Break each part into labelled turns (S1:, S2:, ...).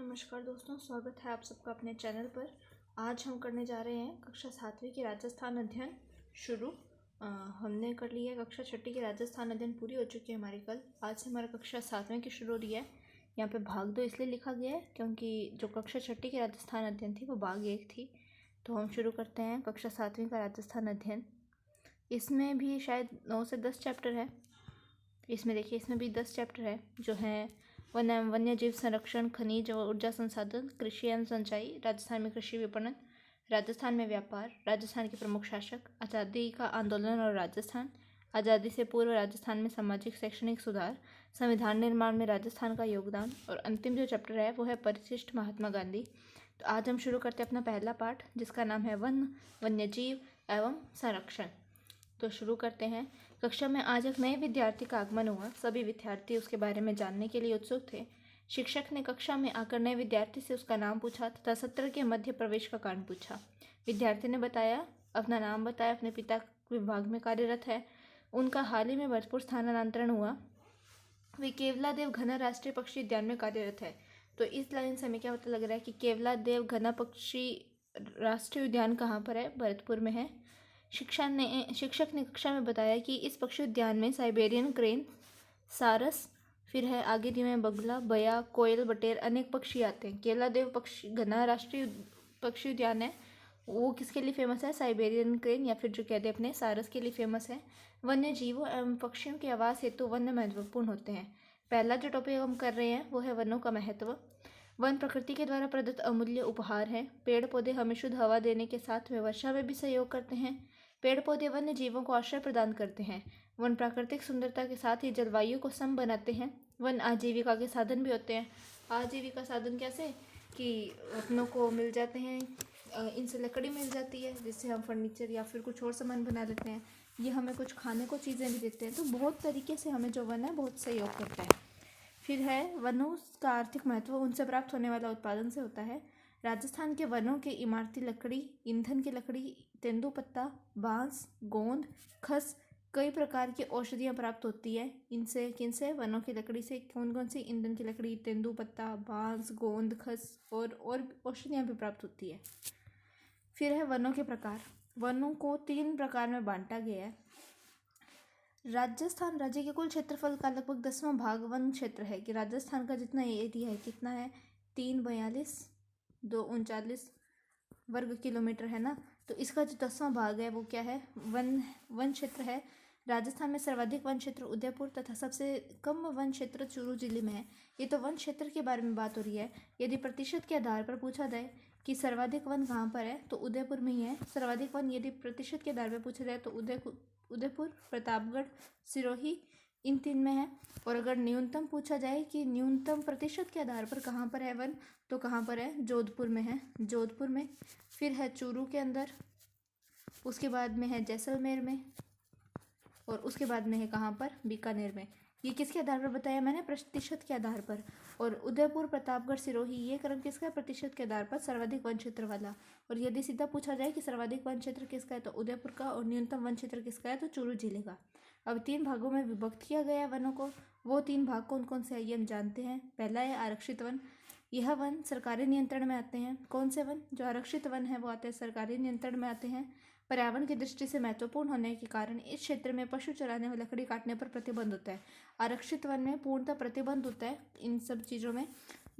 S1: नमस्कार दोस्तों, स्वागत है आप सबका अपने चैनल पर। आज हम करने जा रहे हैं कक्षा 7वीं की राजस्थान अध्ययन शुरू। हमने कर लिया है कक्षा 6 की राजस्थान अध्ययन पूरी हो चुकी है हमारी कल। आज से हमारा कक्षा 7वीं की शुरू हो रही है। यहाँ पे भाग 2 इसलिए लिखा गया है क्योंकि जो कक्षा 6 की राजस्थान अध्ययन थी वो भाग 1 थी। तो हम शुरू करते हैं कक्षा 7वीं का राजस्थान अध्ययन। इसमें भी शायद 9 से 10 चैप्टर है। इसमें देखिए, इसमें भी 10 चैप्टर है जो हैं वन एवं वन्य जीव संरक्षण, खनिज और ऊर्जा संसाधन, कृषि एवं सिंचाई, राजस्थान में कृषि विपणन, राजस्थान में व्यापार, राजस्थान के प्रमुख शासक, आज़ादी का आंदोलन और राजस्थान, आज़ादी से पूर्व राजस्थान में सामाजिक शैक्षणिक सुधार, संविधान निर्माण में राजस्थान का योगदान और अंतिम जो चैप्टर है वो है परिशिष्ट महात्मा गांधी। तो आज हम शुरू करते हैं अपना पहला पाठ जिसका नाम है वन, वन्य जीव एवं संरक्षण। तो शुरू करते हैं। कक्षा में आज एक नए विद्यार्थी का आगमन हुआ। सभी विद्यार्थी उसके बारे में जानने के लिए उत्सुक थे। शिक्षक ने कक्षा में आकर नए विद्यार्थी से उसका नाम पूछा तथा सत्र के मध्य प्रवेश का कारण पूछा। विद्यार्थी ने बताया, अपना नाम बताया, अपने पिता विभाग में कार्यरत है, उनका हाल ही में भरतपुर स्थानांतरण हुआ, वे केवलादेव घना राष्ट्रीय पक्षी उद्यान में कार्यरत है। तो इस लाइन से हमें क्या पता लग रहा है कि केवलादेव घना पक्षी राष्ट्रीय उद्यान कहाँ पर है? भरतपुर में है। शिक्षक ने कक्षा में बताया कि इस पक्षी उद्यान में साइबेरियन क्रेन, सारस, फिर है आगे दिए में बगुला, बया, कोयल, बटेर अनेक पक्षी आते हैं। केवलादेव पक्षी घना राष्ट्रीय पक्षी उद्यान है, वो किसके लिए फेमस है? साइबेरियन क्रेन या फिर जो कहते हैं अपने सारस के लिए फेमस है। वन्य जीवों एवं पक्षियों के आवास हेतु वन महत्वपूर्ण होते हैं। पहला जो टॉपिक हम कर रहे हैं वो है वनों का महत्व। वन प्रकृति के द्वारा प्रदत्त अमूल्य उपहार है। पेड़ पौधे हमें शुद्ध हवा देने के साथ वे वर्षा में भी सहयोग करते हैं। पेड़ पौधे वन्य जीवों को आश्रय प्रदान करते हैं। वन प्राकृतिक सुंदरता के साथ ही जलवायु को सम बनाते हैं। वन आजीविका के साधन भी होते हैं। आजीविका साधन कैसे कि अपनों को मिल जाते हैं, इनसे लकड़ी मिल जाती है जिससे हम फर्नीचर या फिर कुछ और सामान बना लेते हैं। ये हमें कुछ खाने को चीज़ें भी देते हैं। तो बहुत तरीके से हमें जो वन है बहुत सहयोग करता है। फिर है वनों का आर्थिक महत्व, उनसे प्राप्त होने वाला उत्पादन से होता है। राजस्थान के वनों के इमारती लकड़ी, ईंधन की लकड़ी, तेंदुपत्ता, बांस, गोंद, खस, कई प्रकार की औषधियाँ प्राप्त होती है। इनसे किनसे? वनों की लकड़ी से। कौन कौन सी? ईंधन की लकड़ी, तेंदुपत्ता, बांस, गोंद, खस और औषधियाँ भी प्राप्त होती है। फिर है वनों के प्रकार। वनों को 3 प्रकार में बांटा गया है। राजस्थान राज्य के कुल क्षेत्रफल का लगभग 10वां भाग वन क्षेत्र है। कि राजस्थान का जितना एरिया है कितना है? 342 239 वर्ग किलोमीटर है ना। तो इसका जो 10वां भाग है वो क्या है? वन क्षेत्र है। राजस्थान में सर्वाधिक वन क्षेत्र उदयपुर तथा सबसे कम वन क्षेत्र चूरू जिले में है। ये तो वन क्षेत्र के बारे में बात हो रही है। यदि प्रतिशत के आधार पर पूछा जाए कि सर्वाधिक वन कहाँ पर है तो उदयपुर में ही है। सर्वाधिक वन यदि प्रतिशत के आधार पर पूछा जाए तो उदयपुर, प्रतापगढ़, सिरोही, इन 3 में है। और अगर न्यूनतम पूछा जाए कि न्यूनतम प्रतिशत के आधार पर कहाँ पर है वन, तो कहाँ पर है? जोधपुर में है, जोधपुर में। फिर है चूरू के अंदर, उसके बाद में है जैसलमेर में और उसके बाद में है कहाँ पर? बीकानेर में। ये किसके आधार पर बताया मैंने? प्रतिशत के आधार पर। और उदयपुर, प्रतापगढ़, सिरोही ये क्रम किसका? प्रतिशत के आधार पर सर्वाधिक वन क्षेत्र वाला। और यदि सीधा पूछा जाए कि सर्वाधिक वन क्षेत्र किसका है तो उदयपुर का, और न्यूनतम वन क्षेत्र किसका है तो चूरू जिले का। अब 3 भागों में विभक्त किया गया है वनों को। वो 3 भाग कौन कौन से है ये हम जानते हैं। पहला है आरक्षित वन। यह वन सरकारी नियंत्रण में आते हैं। कौन से वन? जो आरक्षित वन है वो आते हैं सरकारी नियंत्रण में आते हैं। पर्यावरण की दृष्टि से महत्वपूर्ण होने के कारण इस क्षेत्र में पशु चराने व लकड़ी काटने पर प्रतिबंध होता है। आरक्षित वन में पूर्णतः प्रतिबंध होता है इन सब चीज़ों में।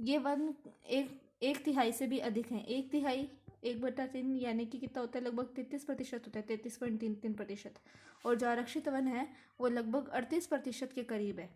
S1: ये वन एक तिहाई से भी अधिक हैं। 1/3 1/3 यानी कि कितना होता है? लगभग 33% होता है, 33.33%। और जो आरक्षित वन है वो लगभग 38% के करीब है।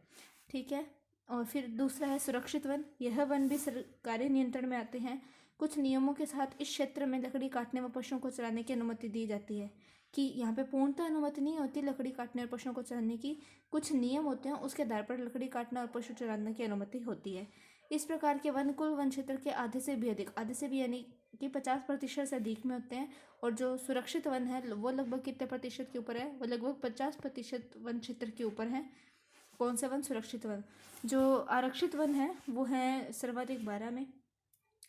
S1: ठीक है। और फिर दूसरा है सुरक्षित वन। यह वन भी सरकारी नियंत्रण में आते हैं। कुछ नियमों के साथ इस क्षेत्र में लकड़ी काटने व पशुओं को चराने की अनुमति दी जाती है। कि यहाँ पे पूर्णतः अनुमति नहीं होती लकड़ी काटने और पशुओं को चराने की। कुछ नियम होते हैं उसके आधार पर लकड़ी काटना और पशु चराने की अनुमति होती है। इस प्रकार के वन कुल वन क्षेत्र के आधे से भी अधिक, आधे से भी यानी कि 50% से अधिक में होते हैं। और जो सुरक्षित वन है वो लगभग कितने प्रतिशत के ऊपर है? वो लगभग 50% वन क्षेत्र के ऊपर है। कौन सा वन? सुरक्षित वन। जो आरक्षित वन है वो है सर्वाधिक 12 में।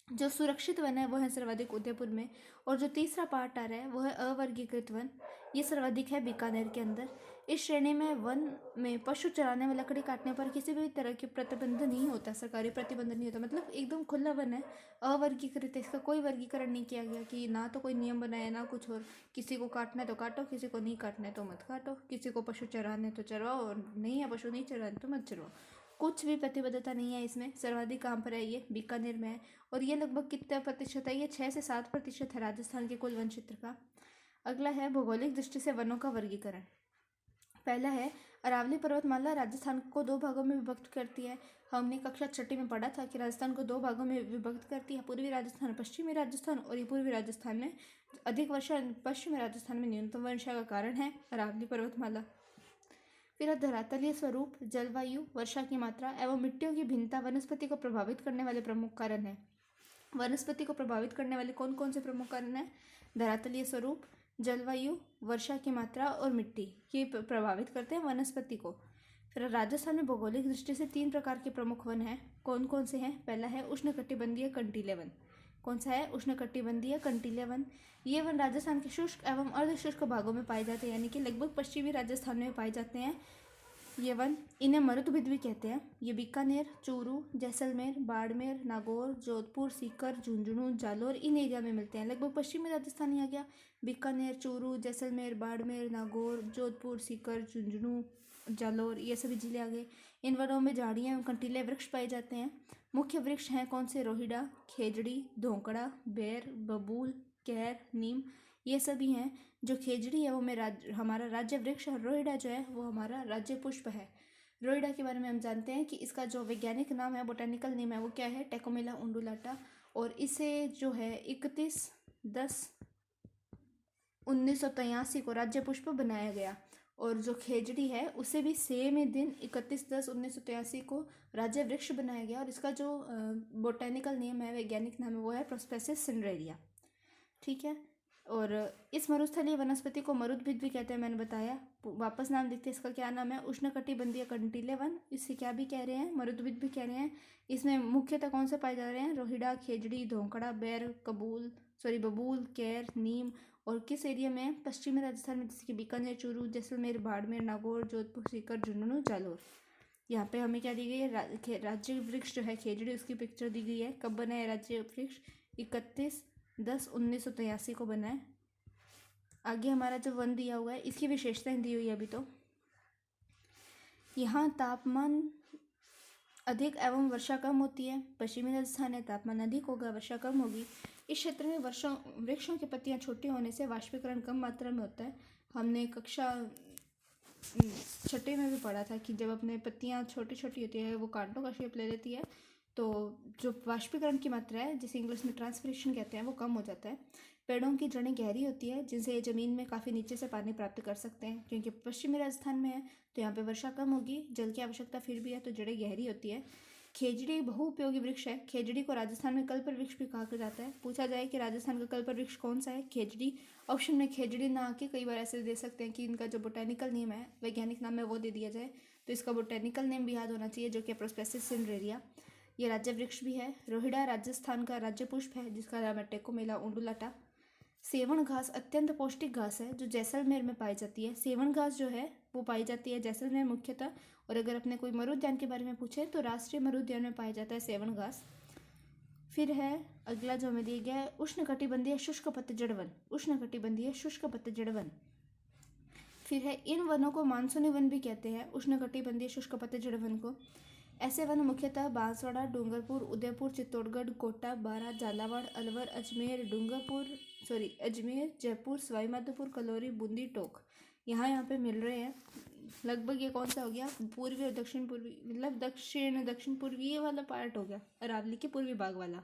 S1: जो सुरक्षित वन है वो है सर्वाधिक उदयपुर में। और जो तीसरा पार्ट आ रहा है वो है अवर्गीकृत वन, ये सर्वाधिक है बीकानेर के अंदर। इस श्रेणी में वन में पशु चराने व लकड़ी काटने पर किसी भी तरह की प्रतिबंध नहीं होता, सरकारी प्रतिबंध नहीं होता, मतलब एकदम खुला वन है, अवर्गीकृत है, इसका कोई वर्गीकरण नहीं किया गया कि ना तो कोई नियम बनाया ना कुछ और। किसी को काटना है तो काटो, किसी को नहीं काटना है तो मत काटो, किसी को पशु चराने तो चरवाओ, और नहीं है पशु नहीं चराने तो मत चरवाओ, कुछ भी प्रतिबद्धता नहीं है इसमें। सर्वाधिक कहाँ पर है, ये बीकानेर में है। और ये लगभग कितना प्रतिशत है, ये 6 से 7% है राजस्थान के कुल वन क्षेत्र का। अगला है भौगोलिक दृष्टि से वनों का वर्गीकरण। पहला है अरावली पर्वतमाला राजस्थान को 2 भागों में विभक्त करती है। हमने कक्षा 6 में पढ़ा था कि राजस्थान को 2 भागों में विभक्त करती है, पूर्वी राजस्थान पश्चिमी राजस्थान। और ये पूर्वी राजस्थान में अधिक वर्षा, पश्चिमी राजस्थान में न्यूनतम वर्षा का कारण है अरावली पर्वतमाला। फिर धरातलीय स्वरूप, जलवायु, वर्षा की मात्रा एवं मिट्टियों की भिन्नता वनस्पति को प्रभावित करने वाले प्रमुख कारण हैं। वनस्पति को प्रभावित करने वाले कौन कौन से प्रमुख कारण हैं? धरातलीय स्वरूप, जलवायु, वर्षा की मात्रा और मिट्टी, ये प्रभावित करते हैं वनस्पति को। फिर राजस्थान में भौगोलिक दृष्टि से 3 प्रकार के प्रमुख वन हैं। कौन कौन से हैं? पहला है उष्णकटिबंधीय कंटीले वन। कौन सा है? उष्णकटिबंधीय कंटीले वन। ये वन राजस्थान के शुष्क एवं अर्धशुष्क भागों में पाए जाते हैं, यानी कि लगभग पश्चिमी राजस्थान में पाए जाते हैं ये वन। इन्हें मरुद्भिद भी कहते हैं। ये बीकानेर, चूरू, जैसलमेर, बाड़मेर, नागौर, जोधपुर, सीकर, झुंझुनू, जालोर इन एरिया में मिलते हैं। लगभग पश्चिमी राजस्थान ही आ गया। बीकानेर, चूरू, जैसलमेर, बाड़मेर, नागौर, जोधपुर, सीकर, झुंझुनू, जालोर, ये सभी जिले आ गए। इन वनों में झाड़ियाँ एवं कंटीले वृक्ष पाए जाते हैं। मुख्य वृक्ष हैं कौन से? रोहिड़ा, खेजड़ी, धोंकड़ा, बेर, बबूल, कैर, नीम, ये सभी हैं। जो खेजड़ी है वो हमारा राज्य वृक्ष है। रोहिड़ा जो है वो हमारा राज्य पुष्प है। रोहिड़ा के बारे में हम जानते हैं कि इसका जो वैज्ञानिक नाम है, बोटेनिकल नेम है, वो क्या है? टेकोमिला उंडुलाटा। और इसे जो है 31/10/1983 को राज्य पुष्प बनाया गया। और जो खेजड़ी है उसे भी सेम ही दिन 31/10/1983 को राज्य वृक्ष बनाया गया। और इसका जो बोटेनिकल नेम है, वैज्ञानिक नाम है, वो है प्रोस्पेसिस सिंड्रेरिया। ठीक है। और इस मरुस्थलीय वनस्पति को मरुद्भिद भी कहते हैं, मैंने बताया। वापस नाम देखते हैं, इसका क्या नाम है? उष्णकटिबंधीय कंटीले वन। इसे क्या भी कह रहे हैं? मरुद्भिद भी कह रहे हैं। इसमें मुख्यतः कौन से पाए जा रहे हैं? रोहिड़ा, खेजड़ी, धोंकड़ा, बेर, बबूल, कैर, नीम। और किस एरिया में? पश्चिमी राजस्थान में, जैसे कि बीकानेर, चूरू, जैसलमेर, बाड़मेर, नागौर, जोधपुर, सीकर, झुंझुनू, जालोर। यहाँ पे हमें क्या दी गई है? राज्य वृक्ष जो है खेजड़ी, उसकी पिक्चर दी गई है। कब बना है राज्य वृक्ष? 31/10/1983 को बना है। आगे हमारा जो वन दिया हुआ है इसकी विशेषताएं दी हुई है अभी। तो यहाँ तापमान अधिक एवं वर्षा कम होती है। पश्चिमी राजस्थान है, तापमान अधिक होगा, वर्षा कम होगी। इस क्षेत्र में वृक्षों की पत्तियां छोटी होने से वाष्पीकरण कम मात्रा में होता है। हमने कक्षा 6 में भी पढ़ा था कि जब अपने पत्तियां छोटी छोटी होती है, वो कांटों का शेप ले लेती है, तो जो वाष्पीकरण की मात्रा है, जिसे इंग्लिश में ट्रांसपिरेशन कहते हैं, वो कम हो जाता है। पेड़ों की जड़ें गहरी होती है, जिनसे ये ज़मीन में काफ़ी नीचे से पानी प्राप्त कर सकते हैं। क्योंकि पश्चिमी राजस्थान में है तो यहाँ पे वर्षा कम होगी, जल की आवश्यकता फिर भी है, तो जड़ें गहरी होती है। खेजड़ी बहुउपयोगी वृक्ष है। खेजड़ी को राजस्थान में कल्पर वृक्ष भी कहा जाता है। पूछा जाए कि राजस्थान का कल्पर वृक्ष कौन सा है? खेजड़ी। ऑप्शन में खेजड़ी ना आके कई बार ऐसे दे सकते हैं कि इनका जो बोटेनिकल नेम है, वैज्ञानिक नाम है, वो दे दिया जाए, तो इसका बोटेनिकल नेम भी याद होना चाहिए, जो कि प्रोस्पेसिस सिंड्रेरिया। ये राज्य वृक्ष भी है। रोहिड़ा राजस्थान का राज्य पुष्प है, जिसका नाम है टेकोमिला उंडुलाटा। सेवण घास अत्यंत पौष्टिक घास है, जो जैसलमेर में पाई जाती है। सेवण घास जो है वो पाई जाती है जैसलमेर मुख्यतः। और अगर अपने कोई मरुद्यान के बारे में पूछे तो राष्ट्रीय मरुद्यान में पाया जाता है सेवण घास। फिर है अगला जो हमें दिया गया है, उष्णकटिबंधीय शुष्क पतझड़ वन। उष्णकटिबंधीय शुष्क पतझड़ वन। फिर है इन वनों को मानसूनी वन भी कहते हैं, उष्णकटिबंधीय शुष्क पतझड़ वन को। ऐसे वन मुख्यतः बांसवाड़ा, डूंगरपुर, उदयपुर, चित्तौड़गढ़, कोटा, बारां, झालावाड़, अलवर, अजमेर, अजमेर, जयपुर, सवाईमाधोपुर, कलौरी, बूंदी, टोंक, यहाँ पे मिल रहे हैं। लगभग ये कौन सा हो गया? पूर्वी और दक्षिण पूर्वी, मतलब दक्षिण पूर्वी ये वाला पार्ट हो गया, अरावली के पूर्वी भाग वाला।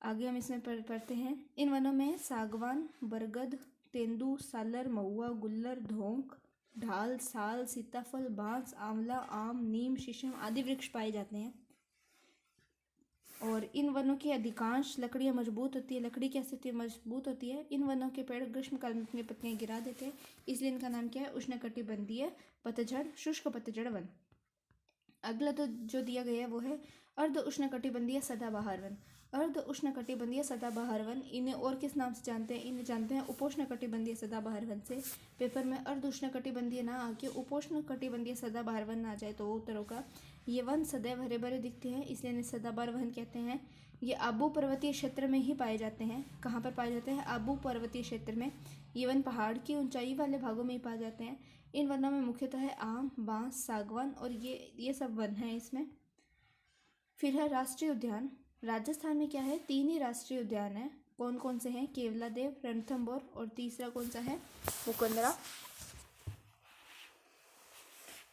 S1: आगे हम इसमें पढ़ते हैं। इन वनों में सागवान, बरगद, तेंदू, सालर, महुआ, गुल्लर, धोंक, ढाल, साल, सीताफल, बांस, आंवला, आम, नीम, शीशम आदि वृक्ष पाए जाते हैं। और इन वनों की अधिकांश लकड़ियाँ मजबूत होती है। लकड़ी कैसे होती है? मजबूत होती है। इन वनों के पेड़ ग्रीष्मकाल में अपनी पत्तियाँ गिरा देते हैं, इसलिए इनका नाम क्या है? उष्णकटिबंधीय पतझड़ शुष्क पतझड़ वन। अगला तो जो दिया गया है वो है अर्ध उष्णकटिबंधीय सदाबहार वन। अर्ध उष्णकटिबंधीय सदाबहार वन, इन्हें और किस नाम से जानते हैं? इन्हें जानते हैं उपोष्णकटिबंधीय सदाबहार वन से। पेपर में अर्ध उष्णकटिबंधीय ना आके उपोष्णकटिबंधीय सदाबहार वन आ जाए तो उत्तर होगा। ये वन सदैव हरे भरे दिखते हैं, इसलिए इन्हें सदाबहार वन कहते हैं। ये आबू पर्वतीय क्षेत्र में ही पाए जाते हैं। कहाँ पर पाए जाते हैं? आबू पर्वतीय क्षेत्र में। ये वन पहाड़ की ऊंचाई वाले भागों में ही पाए जाते हैं। इन वनों में मुख्यतः है आम, बांस, सागवान और ये सब वन हैं इसमें। फिर है राष्ट्रीय उद्यान। राजस्थान में क्या है? 3 ही राष्ट्रीय उद्यान है। कौन कौन से हैं? केवलादेव, रणथंभौर और तीसरा कौन सा है? मुकुंदरा।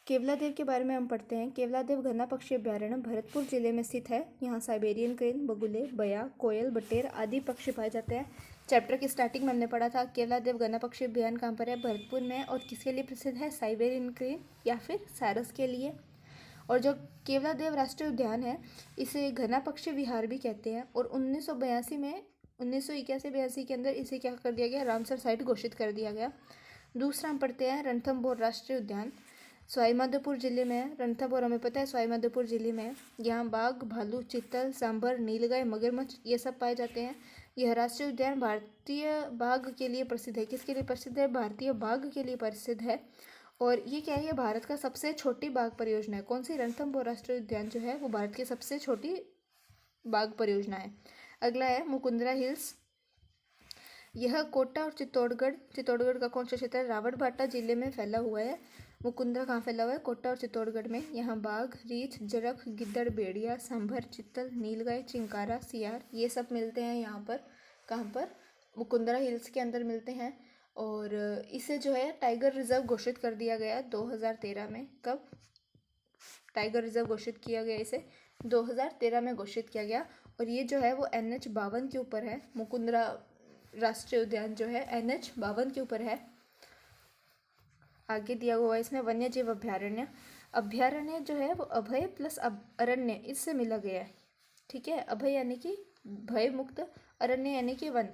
S1: केवलादेव के बारे में हम पढ़ते हैं। केवलादेव घना पक्षी अभ्यारण्य भरतपुर जिले में स्थित है। यहाँ साइबेरियन क्रेन, बगुले, बया, कोयल, बटेर आदि पक्षी पाए जाते हैं। चैप्टर की स्टार्टिंग में हमने पढ़ा था केवलादेव घना पक्षी अभ्यारण्य कहाँ पर है? भरतपुर में। और किसके लिए प्रसिद्ध है? साइबेरियन क्रेन या फिर सारस के लिए। और जो केवलादेव राष्ट्रीय उद्यान है इसे घना पक्षी विहार भी कहते हैं। और 1982 में 1981-82 के अंदर इसे क्या कर दिया गया? रामसर साइट घोषित कर दिया गया। दूसरा हम पढ़ते हैं रणथंभौर राष्ट्रीय उद्यान। सवाईमाधोपुर जिले में है। रणथंभौर हमें पता है सवाईमाधोपुर जिले में है। यहाँ बाघ, भालू, चीतल, सांभर, नीलगाय, मगरमच्छ ये सब पाए जाते हैं। यह राष्ट्रीय उद्यान भारतीय बाघ के लिए प्रसिद्ध है। किसके लिए प्रसिद्ध है? भारतीय बाघ के लिए प्रसिद्ध है। और ये क्या है? ये भारत का सबसे छोटी बाघ परियोजना है। कौन सी? रणथंभौर राष्ट्रीय उद्यान जो है वो भारत की सबसे छोटी बाघ परियोजना है। अगला है मुकुंदरा हिल्स। यह कोटा और चित्तौड़गढ़ का कौन सा क्षेत्र है? रावतभाटा जिले में फैला हुआ है। मुकुंदरा कहाँ फैला हुआ है? कोटा और चित्तौड़गढ़ में। यहाँ बाघ, रीछ, जरख, गिद्दड़, भेड़िया, सांभर, चित्तल, नीलगाय, चिंकारा, सियार ये सब मिलते हैं यहाँ पर। कहाँ पर? मुकुंदरा हिल्स के अंदर मिलते हैं। और इसे जो है टाइगर रिजर्व घोषित कर दिया गया 2013 में। कब टाइगर रिजर्व घोषित किया गया? इसे 2013 में घोषित किया गया। और ये जो है वो NH 52 के ऊपर है। मुकुंदरा राष्ट्रीय उद्यान जो है NH 52 के ऊपर है। आगे दिया हुआ है इसमें वन्य जीव अभ्यारण्य। अभ्यारण्य जो है वो अभय प्लस अरण्य इससे मिला गया है। ठीक है, अभय यानी कि भय मुक्त, अरण्य यानी कि वन।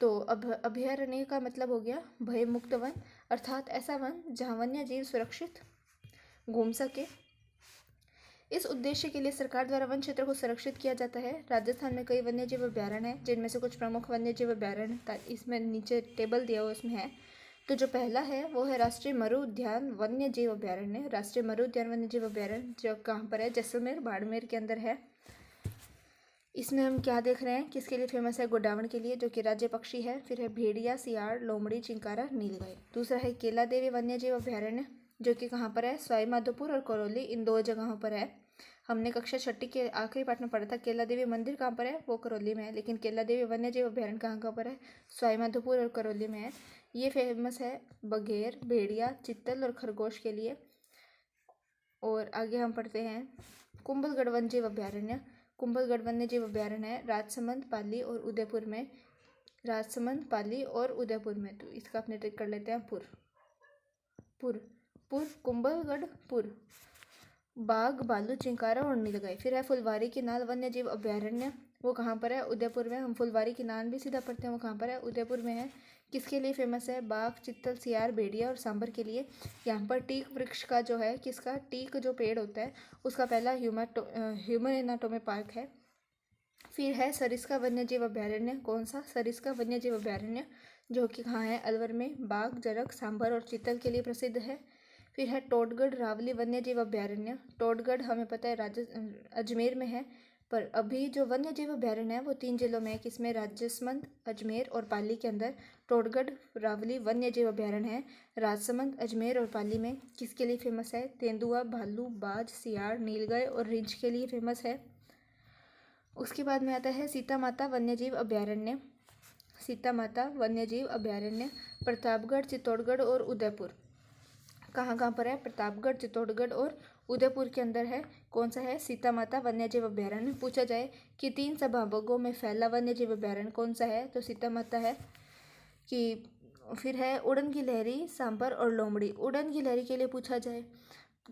S1: तो अभयारण्य का मतलब हो गया भय मुक्त वन, अर्थात ऐसा वन जहाँ वन्य जीव सुरक्षित घूम सके। इस उद्देश्य के लिए सरकार द्वारा वन क्षेत्र को संरक्षित किया जाता है। राजस्थान में कई वन्य जीव अभ्यारण्य हैं, जिनमें से कुछ प्रमुख वन्य जीव अभ्यारण्य इसमें नीचे टेबल दिया हुआ इसमें है। तो जो पहला है वो है राष्ट्रीय मरु उद्यान वन्य जीव अभ्यारण्य। राष्ट्रीय मरु उद्यान वन्य जीव अभ्यारण्य जो कहाँ पर है? जैसलमेर, बाड़मेर के अंदर है। इसमें हम क्या देख रहे हैं? किसके लिए फेमस है? गोडावण के लिए, जो कि राज्य पक्षी है। फिर है भेड़िया, सियार, लोमड़ी, चिंकारा, नीलगाय। दूसरा है केलादेवी वन्य जीव अभ्यारण्य जो कि कहाँ पर है? सवाईमाधोपुर और करौली इन 2 जगहों पर है। हमने कक्षा 6 के आखिरी पाठ में पढ़ा था केलादेवी मंदिर कहाँ पर है? वो करौली में है। लेकिन केलादेवी वन्य जीव अभ्यारण्य कहाँ पर है? सवाईमाधोपुर और करौली में है। ये फेमस है बघेर, भेड़िया, चित्तल और खरगोश के लिए। और आगे हम पढ़ते हैं कुंभलगढ़ वन्य जीव अभ्यारण्य। कुंभलगढ़ वन्य जीव अभ्यारण्य है राजसमंद, पाली और उदयपुर में। राजसमंद, पाली और उदयपुर में। तो इसका अपने टिक कर लेते हैं पुर कुंभलगढ़ पुर। बाघ, भालू, चिंकारा और नीलगाय। फिर है फुलवारी किनाल वन्य जीव अभ्यारण्य, वो कहाँ पर है? उदयपुर में। हम फुलवारी किनाल भी सीधा पढ़ते हैं, वो कहाँ पर है? उदयपुर में है। किसके लिए फेमस है? बाघ, चित्तल, सियार, भेड़िया और सांभर के लिए। यहाँ पर टीक वृक्ष का जो है, किसका? टीक जो पेड़ होता है उसका पहला ह्यूमन एनाटोमी पार्क है। फिर है सरिस्का वन्य जीव अभ्यारण्य। कौन सा? सरिस्का वन्य जीव अभ्यारण्य जो कि कहाँ है? अलवर में। बाघ, जरख, सांभर और चित्तल के लिए प्रसिद्ध है। फिर है टोडगढ़ रावली वन्य जीव अभ्यारण्य। टोडगढ़ हमें पता है अजमेर में है, पर अभी जो वन्य जीव अभ्यारण्य है वो 3 जिलों में है। किसमें? राजसमंद, अजमेर और पाली के अंदर टोडगढ़ रावली वन्य जीव अभ्यारण्य है। राजसमंद, अजमेर और पाली में। किसके लिए फेमस है? तेंदुआ, भालू, बाज, सियार, नीलगाय और रींछ के लिए फेमस है। उसके बाद में आता है सीता माता वन्य जीव अभ्यारण्य। सीता माता वन्य जीव अभ्यारण्य प्रतापगढ़, चित्तौड़गढ़ और उदयपुर। कहाँ कहाँ पर है? प्रतापगढ़, चित्तौड़गढ़ और उदयपुर के अंदर है। कौन सा है? सीता माता वन्य जीव अभ्यारण्य। पूछा जाए कि 3 संभागों में फैला वन्य जीव अभ्यारण्य कौन सा है? तो सीता माता है। कि फिर है उड़न की लहरी, सांभर और लोमड़ी। उड़न की लहरी के लिए पूछा जाए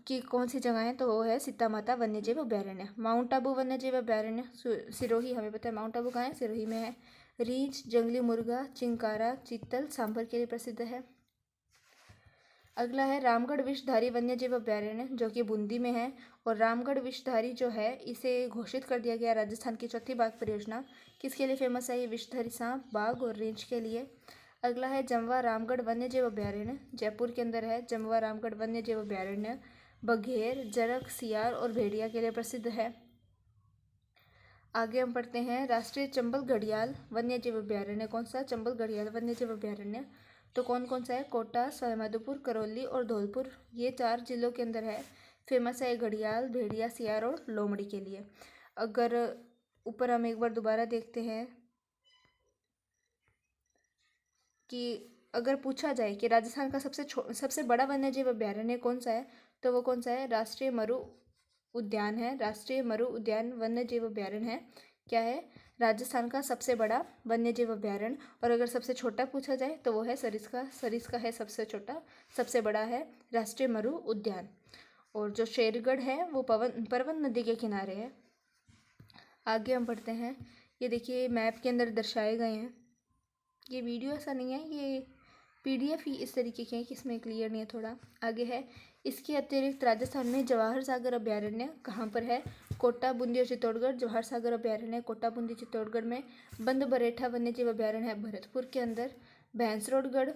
S1: कि कौन सी जगह है, तो वो है सीता माता वन्य जीव अभ्यारण्य। माउंट आबू वन्य जीव अभ्यारण्य सिरोही, हमें पता है माउंट आबू कहाँ है? सिरोही में है। रींछ, जंगली मुर्गा, चिंकारा, चीतल, सांभर के लिए प्रसिद्ध है। अगला है रामगढ़ विषधारी वन्यजीव अभ्यारण्य, जो कि बूंदी में है। और रामगढ़ विषधारी जो है इसे घोषित कर दिया गया राजस्थान की चौथी बाघ परियोजना। किसके लिए फेमस है ये विषधारी सांप, बाघ और रींछ के लिए। अगला है जमवा रामगढ़ वन्यजीव अभ्यारण्य, जयपुर के अंदर है जमवा रामगढ़ वन्यजीव अभ्यारण्य। बघेर, जरख, सियार और भेड़िया के लिए प्रसिद्ध है। आगे हम पढ़ते हैं राष्ट्रीय चंबल घड़ियाल वन्यजीव अभ्यारण्य। कौन सा? चंबल घड़ियाल वन्यजीव अभ्यारण्य। तो कौन कौन सा है? कोटा, सवाईमाधोपुर, करौली और धौलपुर, ये 4 जिलों के अंदर है। फेमस है घड़ियाल, भेड़िया, सियार और लोमड़ी के लिए। अगर ऊपर हम एक बार दोबारा देखते हैं कि अगर पूछा जाए कि राजस्थान का सबसे बड़ा वन्यजीव अभ्यारण्य कौन सा है, तो वो कौन सा है? राष्ट्रीय मरु उद्यान है। राष्ट्रीय मरु उद्यान वन्यजीव अभ्यारण्य है। क्या है? राजस्थान का सबसे बड़ा वन्यजीव अभ्यारण्य। और अगर सबसे छोटा पूछा जाए तो वो है सरिस्का। सरिस्का है सबसे छोटा, सबसे बड़ा है राष्ट्रीय मरु उद्यान। और जो शेरगढ़ है वो परवन नदी के किनारे है। आगे हम पढ़ते हैं। ये देखिए मैप के अंदर दर्शाए गए हैं। ये वीडियो ऐसा नहीं है, ये PDF ही इस तरीके के हैं कि इसमें क्लियर नहीं है थोड़ा। आगे है इसके अतिरिक्त राजस्थान में जवाहर सागर अभ्यारण्य कहाँ पर है? कोटा, बूंदी और चित्तौड़गढ़। जवाहर सागर अभ्यारण्य कोटा, बूंदी, चित्तौड़गढ़ में। बंद बरेठा वन्यजीव अभ्यारण्य है भरतपुर के अंदर। भैंसरोडगढ़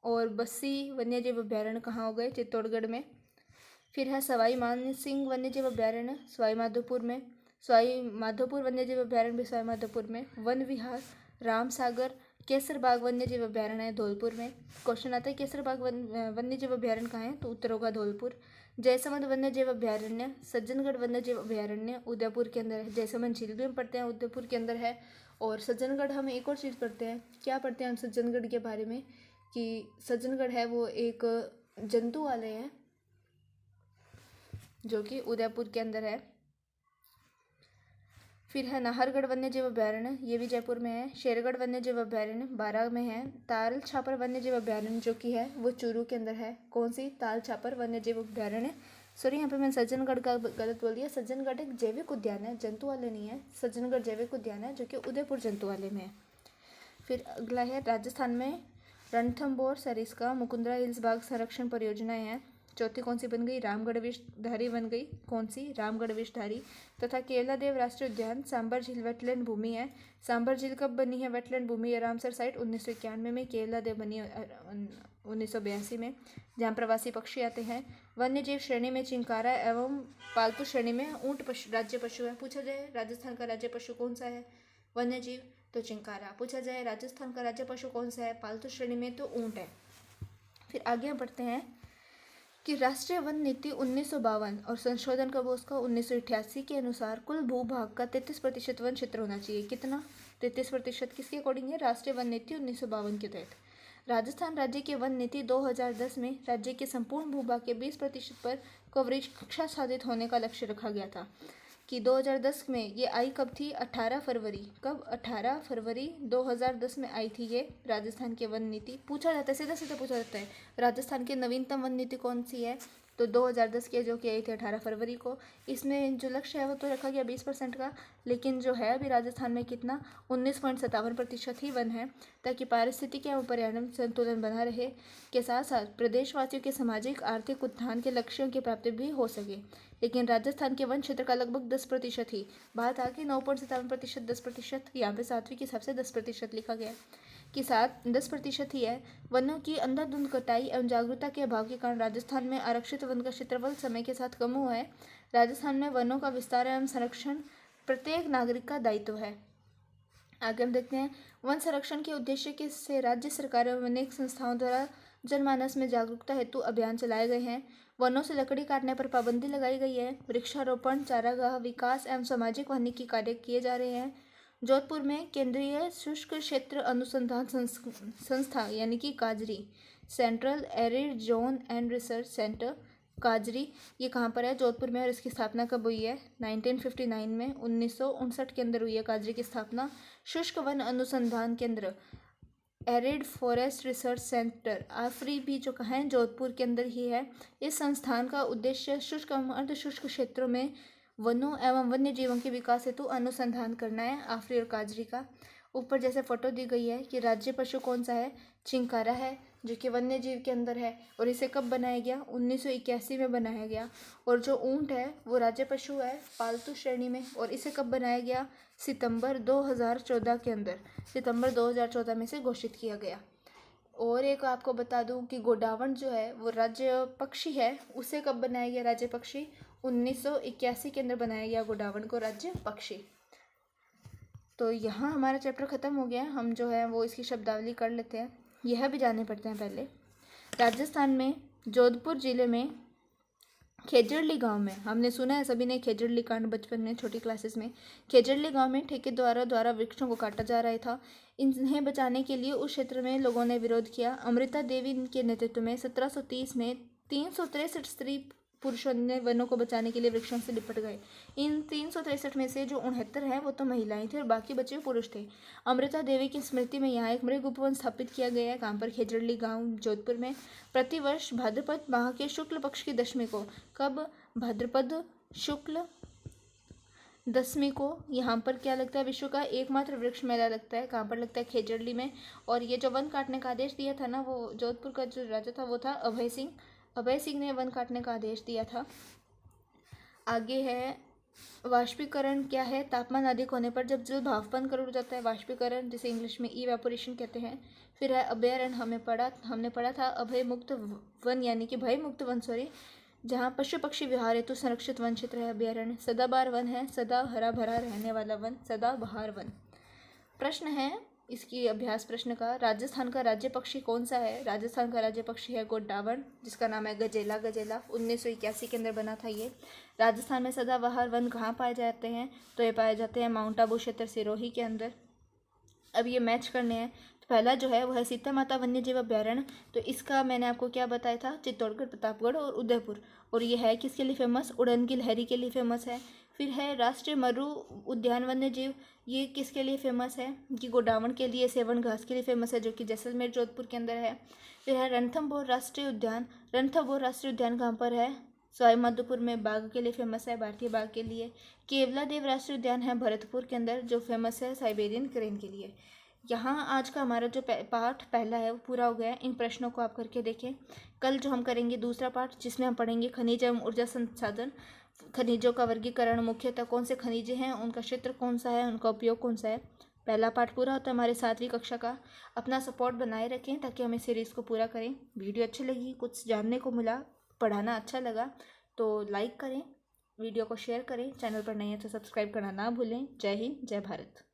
S1: और बस्सी वन्यजीव अभ्यारण्य कहाँ हो गए? चित्तौड़गढ़ में। फिर है सवाई मानसिंह वन्यजीव अभ्यारण्य सवाई माधोपुर में। सवाई माधोपुर वन्यजीव अभ्यारण्य भी सवाई माधोपुर में। वन विहार रामसागर केसरबाग वन्यजीव अभ्यारण्य है धौलपुर में। क्वेश्चन आता है केसरबाग वन्यजीव अभ्यारण्य कहाँ है? तो उत्तर होगा धौलपुर। जयसमंद वन्यजीव अभ्यारण्य सज्जनगढ़ वन्यजीव अभ्यारण्य उदयपुर के अंदर है। जयसमंद झील भी हम पढ़ते हैं, उदयपुर के अंदर है। और सज्जनगढ़ हम एक और चीज़ पढ़ते हैं। क्या पढ़ते हैं हम सज्जनगढ़ के बारे में? कि सज्जनगढ़ है वो एक जंतुआलय है जो कि उदयपुर के अंदर है। फिर है नाहरगढ़ वन्यजीव अभ्यारण्य, ये भी जयपुर में है। शेरगढ़ वन्यजीव अभ्यारण्य बारां में है। ताल छापर वन्यजीव अभ्यारण्य जो कि है वो चूरू के अंदर है। कौन सी? ताल छापर वन्यजीव अभ्यारण्य। सॉरी यहाँ पे मैंने सज्जनगढ़ का गलत बोल दिया। सज्जनगढ़ एक जैविक उद्यान है, जंतुआलय नहीं है। सज्जनगढ़ जैविक उद्यान है जो कि उदयपुर जंतुआलय में है। फिर अगला है राजस्थान में रणथंभौर, सरिस्का, मुकुंदरा हिल्स बाघ संरक्षण परियोजनाएं हैं। चौथी कौन सी बन गई? रामगढ़ विषधारी बन गई। कौन सी? रामगढ़ विषधारी। तथा केवलादेव राष्ट्रीय उद्यान सांबर झील वेटलैंड भूमि है। सांबर झील कब बनी है वेटलैंड भूमि? रामसर साइट 1991 में। केवलादेव बनी 1982 में, जहाँ प्रवासी पक्षी आते हैं। वन्यजीव श्रेणी में चिंकारा एवं पालतू श्रेणी में ऊंट राज्य पशु है। पूछा जाए राजस्थान का राज्य पशु कौन सा है? वन्यजीव, तो चिंकारा। पूछा जाए राजस्थान का राज्य पशु कौन सा है? पालतू श्रेणी में तो ऊंट है। फिर आगे हम पढ़ते हैं कि राष्ट्रीय वन नीति 1952 और संशोधन कब उसका 1988 के अनुसार कुल भूभाग का 33% वन क्षेत्र होना चाहिए। कितना? 33%। किसके अकॉर्डिंग है? राष्ट्रीय वन नीति 1952 के तहत। राजस्थान राज्य की वन नीति 2010 में राज्य के संपूर्ण भूभाग के 20% पर कवरेज कक्षा साधित होने का लक्ष्य रखा गया था। कि 2010 में ये आई कब थी? 18 फरवरी। कब? 18 फरवरी 2010 में आई थी ये राजस्थान की वन नीति। पूछा जाता है, सीधा सीधा पूछा जाता है राजस्थान की नवीनतम वन नीति कौन सी है? तो 2010 की जो कि आई थी 18 फरवरी को। इसमें जो लक्ष्य है वो तो रखा गया 20% का, लेकिन जो है अभी राजस्थान में कितना? 19.57% ही वन है, ताकि पारिस्थितिकी एवं पर्यावरण संतुलन बना रहे के साथ साथ प्रदेशवासियों के सामाजिक आर्थिक उत्थान के लक्ष्यों की प्राप्ति भी हो सके। लेकिन राजस्थान के वन क्षेत्र का लगभग 10% ही। बात आ गई 9.57%, 10%। यहाँ पे 7वीं के हिसाब से 10% लिखा गया कि 10% ही है। वनों की अंधाधुंध कटाई एवं जागरूकता के अभाव के कारण राजस्थान में आरक्षित वन का क्षेत्रफल समय के साथ कम हुआ है। राजस्थान में वनों का विस्तार एवं संरक्षण प्रत्येक नागरिक का दायित्व है। आगे हम देखते हैं वन संरक्षण के उद्देश्य के से राज्य सरकार एवं अनेक संस्थाओं द्वारा जनमानस में जागरूकता हेतु अभियान चलाए गए हैं। वनों से लकड़ी काटने पर पाबंदी लगाई गई है। वृक्षारोपण, चारागाह विकास एवं सामाजिक वानिकी कार्य किए जा रहे हैं। जोधपुर में केंद्रीय शुष्क क्षेत्र अनुसंधान संस्था यानी कि काजरी, central arid zone and research centre काजरी, ये कहाँ पर है? जोधपुर में। और इसकी स्थापना कब हुई है? 1959 में। 1959 के अंदर हुई है काजरी की स्थापना। शुष्क वन अनुसंधान केंद्र एरिड फॉरेस्ट रिसर्च सेंटर आफरी भी जो कहाँ है? जोधपुर के अंदर ही है। इस संस्थान का उद्देश्य शुष्क एवं अर्धशुष्क क्षेत्रों में वनों एवं वन्य जीवों के विकास हेतु अनुसंधान करना है। आफरी और काजरी का ऊपर जैसे फोटो दी गई है कि राज्य पशु कौन सा है? चिंकारा है। जो कि वन्य जीव के अंदर है। और इसे कब बनाया गया? 1981 में बनाया गया। और जो ऊंट है वो राज्य पशु है पालतू श्रेणी में, और इसे कब बनाया गया? सितंबर 2014 के अंदर, सितंबर 2014 में से घोषित किया गया। और एक आपको बता दूं कि गोडावण जो है वो राज्य पक्षी है, उसे कब बनाया गया राज्य पक्षी? 1981 के अंदर बनाया गया गोडावण को राज्य पक्षी। तो यहाँ हमारा चैप्टर ख़त्म हो गया। हम जो है वो इसकी शब्दावली कर लेते हैं, यह भी जानने पड़ते हैं पहले। राजस्थान में जोधपुर जिले में खेजड़ली गांव में, हमने सुना है सभी ने खेजड़ली कांड बचपन में छोटी क्लासेस में। खेजड़ली गांव में ठेकेदारों द्वारा वृक्षों को काटा जा रहा था। इन्हें बचाने के लिए उस क्षेत्र में लोगों ने विरोध किया। अमृता देवी के नेतृत्व में 1730 में 363 स्त्री पुरुषों ने वनों को बचाने के लिए वृक्षों से लिपट गए। इन 363 में से जो 69 हैं वो तो महिलाएं थी और बाकी बचे पुरुष थे। अमृता देवी की स्मृति में यहाँ एक मृग उपवन स्थापित किया गया है कहाँ पर? खेजड़ली गांव जोधपुर में। प्रतिवर्ष भाद्रपद माह के शुक्ल पक्ष की दशमी को, कब? भाद्रपद शुक्ल दशमी को यहाँ पर क्या लगता है? विश्व का एकमात्र वृक्ष मेला लगता है। कहाँ पर लगता है? खेजड़ली में। और ये जो वन काटने का आदेश दिया था ना, वो जोधपुर का जो राजा था वो था अभय सिंह। अभय सिंह ने वन काटने का आदेश दिया था। आगे है वाष्पीकरण। क्या है? तापमान अधिक होने पर जब जल भापन कर उड़ जाता है, वाष्पीकरण, जिसे इंग्लिश में इवेपोरेशन कहते हैं। फिर है अभयारण्य। हमने पढ़ा था अभय मुक्त वन, यानी कि भय मुक्त वन, जहाँ पशु पक्षी विहार हेतु संरक्षित वन क्षेत्र है अभयारण्य। सदाबहार वन है, सदा हरा भरा रहने वाला वन, सदाबहार वन। प्रश्न है इसकी अभ्यास प्रश्न का, राजस्थान का राज्य पक्षी कौन सा है? राजस्थान का राज्य पक्षी है गोडावण, जिसका नाम है गजेला। 1981 के अंदर बना था ये। राजस्थान में सदाबहार वन कहाँ पाए जाते हैं? तो ये पाए जाते हैं माउंट आबू क्षेत्र सिरोही के अंदर। अब ये मैच करने हैं। तो पहला जो है वह है सीता माता वन्य जीव अभ्यारण्य। तो इसका मैंने आपको क्या बताया था? चित्तौड़गढ़, प्रतापगढ़ और उदयपुर। और ये है किसके लिए फेमस? उड़न की लहरी के लिए फेमस है। फिर है राष्ट्रीय मरु उद्यान वन्य जीव, ये किसके लिए फेमस है? कि गोडावण के लिए, सेवन घास के लिए फेमस है, जो कि जैसलमेर जोधपुर के अंदर है। फिर है रणथंभौर राष्ट्रीय उद्यान। रणथंभौर राष्ट्रीय उद्यान कहाँ पर है? सवाई माधोपुर में, बाघ के लिए फेमस है, भारतीय बाघ के लिए। केवलादेव राष्ट्रीय उद्यान है भरतपुर के अंदर, जो फेमस है साइबेरियन क्रेन के लिए। यहाँ आज का हमारा जो पार्ट पहला है वो पूरा हो गया है। इन प्रश्नों को आप करके देखें। कल जो हम करेंगे दूसरा पार्ट, जिसमें हम पढ़ेंगे खनिज एवं ऊर्जा संसाधन, खनिजों का वर्गीकरण, मुख्यतः कौन से खनिज हैं, उनका क्षेत्र कौन सा है, उनका उपयोग कौन सा है। पहला पार्ट पूरा होता है हमारे 7वीं कक्षा का। अपना सपोर्ट बनाए रखें ताकि हम इस सीरीज़ को पूरा करें। वीडियो अच्छी लगी, कुछ जानने को मिला, पढ़ाना अच्छा लगा तो लाइक करें, वीडियो को शेयर करें, चैनल पर नए हैं तो सब्सक्राइब करना ना भूलें। जय हिंद, जय भारत।